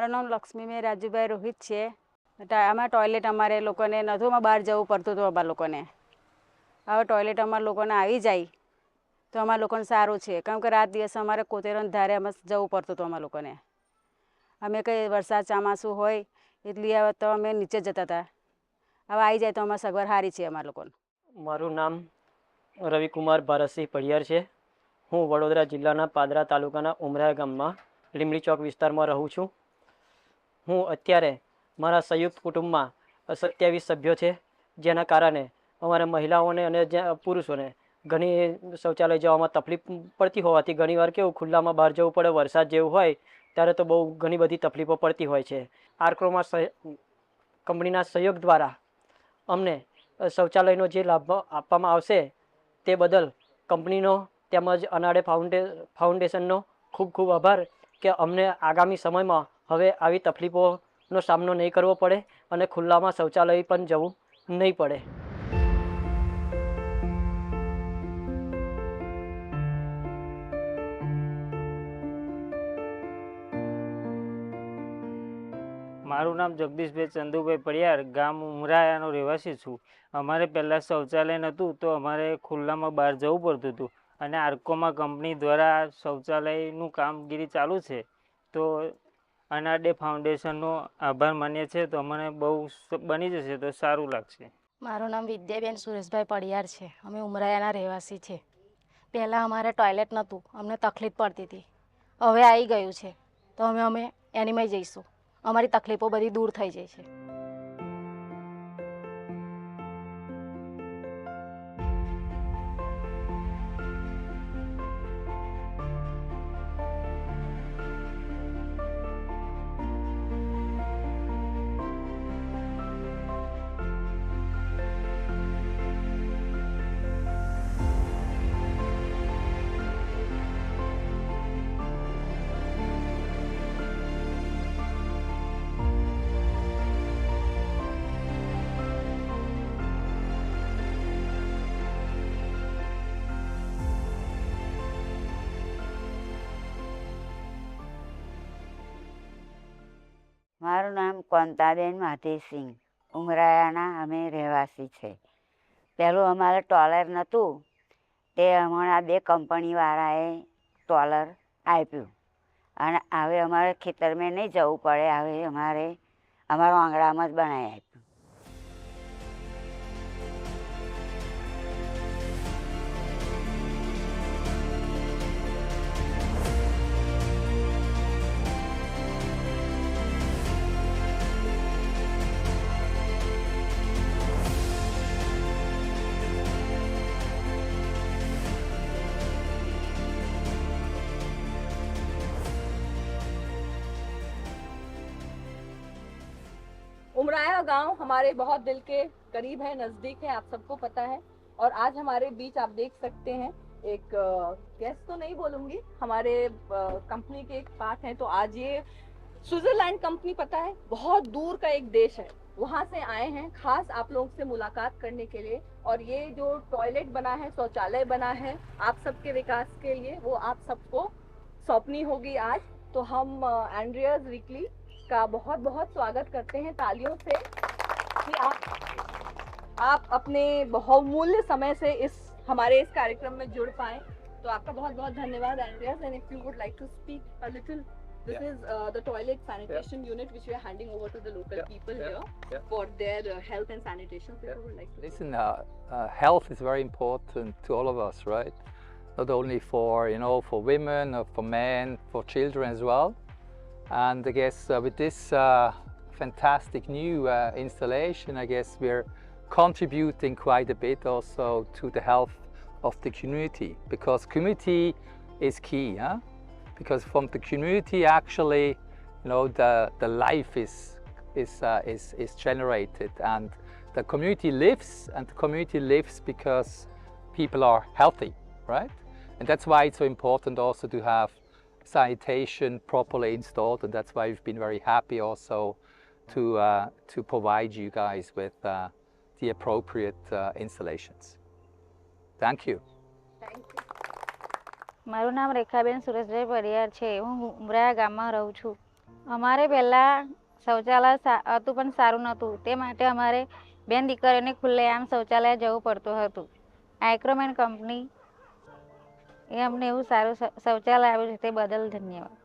મારું નામ લક્ષ્મીબેન રાજુભાઈ રોહિત છે. આમાં ટોયલેટ અમારે લોકોને નદીમાં બહાર જવું પડતું હતું. અમારા લોકોને હવે ટોયલેટ અમારા લોકોને આવી જાય તો અમારા લોકોને સારું છે, કેમ કે રાત દિવસ અમારે કોતેરોને ધારે અમે જવું પડતું હતું. અમારા લોકોને અમે કંઈ વરસાદ ચોમાસું હોય એટલી હવે તો અમે નીચે જતા હતા. હવે આવી જાય તો અમારી સગવડ સારી છે અમારા લોકોને. મારું નામ રવિકુમાર ભારતસિંહ પડિયાર છે. હું વડોદરા જિલ્લાના પાદરા તાલુકાના ઉમરા ગામમાં લીમડી ચોક વિસ્તારમાં રહું છું. હું અત્યારે મારા સંયુક્ત કુટુંબમાં 27 સભ્યો છે, જેના કારણે અમારા મહિલાઓને અને પુરુષોને ઘણી શૌચાલય જવામાં તકલીફ પડતી હોવાથી ઘણીવાર કેવું ખુલ્લામાં બહાર જવું પડે. વરસાદ જેવું હોય ત્યારે તો બહુ ઘણી બધી તકલીફો પડતી હોય છે. આર્ક્રોમા કંપનીના સહયોગ દ્વારા અમને શૌચાલયનો જે લાભ આપવામાં આવશે તે બદલ કંપનીનો તેમજ અનાડે ફાઉન્ડેશનનો ખૂબ ખૂબ આભાર કે અમને આગામી સમયમાં હવે આવી તકલીફોનો સામનો નહીં કરવો પડે અને ખુલ્લામાં શૌચાલય પણ જવું નહીં પડે. મારું નામ જગદીશભાઈ ચંદુભાઈ પડિયાર, ગામ ઉમરાયાનો રહેવાસી છું. અમારે પહેલાં શૌચાલય નહોતું તો અમારે ખુલ્લામાં બહાર જવું પડતું હતું અને આર્કોમા કંપની દ્વારા શૌચાલયનું કામગીરી ચાલુ છે. તો અનાડે ફાઉન્ડેશનનો આભાર માનીએ છીએ. તો અમને બહુ બની જશે તો સારું લાગશે. મારું નામ વિદ્યાબેન સુરેશભાઈ પડિયાર છે. અમે ઉમરાયાના રહેવાસી છે. પહેલાં અમારે ટોયલેટ નહોતું, અમને તકલીફ પડતી હતી. હવે આવી ગયું છે તો અમે એનીમાં જઈશું. અમારી તકલીફો બધી દૂર થઈ જાય છે. મારું નામ કોંતાબેન માધેસિંહ, ઉમરાયાના અમે રહેવાસી છે. પહેલું અમારે ટોલર નહોતું તે હમણાં 2 કંપનીવાળાએ ટોલર આપ્યું અને હવે અમારે ખેતરમાં નહીં જવું પડે. હવે અમારે અમારા આંગણામાં જ બનાવી આપ્યું. उमराया गांव हमारे बहुत दिल के करीब है, नज़दीक है, आप सबको पता है. और आज हमारे बीच आप देख सकते हैं एक गेस्ट तो नहीं बोलूँगी, हमारे कंपनी के एक पार्ट हैं. तो आज ये स्विट्जरलैंड कंपनी, पता है बहुत दूर का एक देश है, वहाँ से आए हैं खास आप लोगों से मुलाकात करने के लिए. और ये जो टॉयलेट बना है, शौचालय बना है आप सबके विकास के लिए, वो आप सबको सौंपनी होगी आज. तो हम एंड्रियाज वीकली का बहुत बहुत स्वागत करते हैं तालियों से कि आप अपने बहुमूल्य समय से हमारे इस कार्यक्रम में जुड़ पाए. तो आपका बहुत बहुत धन्यवाद Andreas. And if you would like to speak a little, this is the toilet sanitation unit which we are handing over to the local people here for their health and sanitation. So if you would like to listen, health is very important to all of us, right? Not only for for women or for men, for children as well. And I guess with this fantastic new installation, I guess we're contributing quite a bit also to the health of the community, because community is key, huh? Because from the community actually, the life is generated, and the community lives, and the community lives because people are healthy, right? And that's why it's so important also to have sanitation properly installed, and that's why we've been very happy also to provide you guys with the appropriate installations. Thank you. Thank you. મારું નામ રેખાબેન સુરેશભાઈ પડિયાર છે. હું ઉમરાયા ગામમાં રહું છું. અમારે પહેલાં શૌચાલય હતું પણ સારું નહોતું, તે માટે અમારે બેન દીકરીઓને ખુલ્લેઆમ શૌચાલય જવું પડતું હતું. આઇક્રોમેન કંપની એ અમને એવું સારું શૌચાલય આવ્યું છે તે બદલ ધન્યવાદ.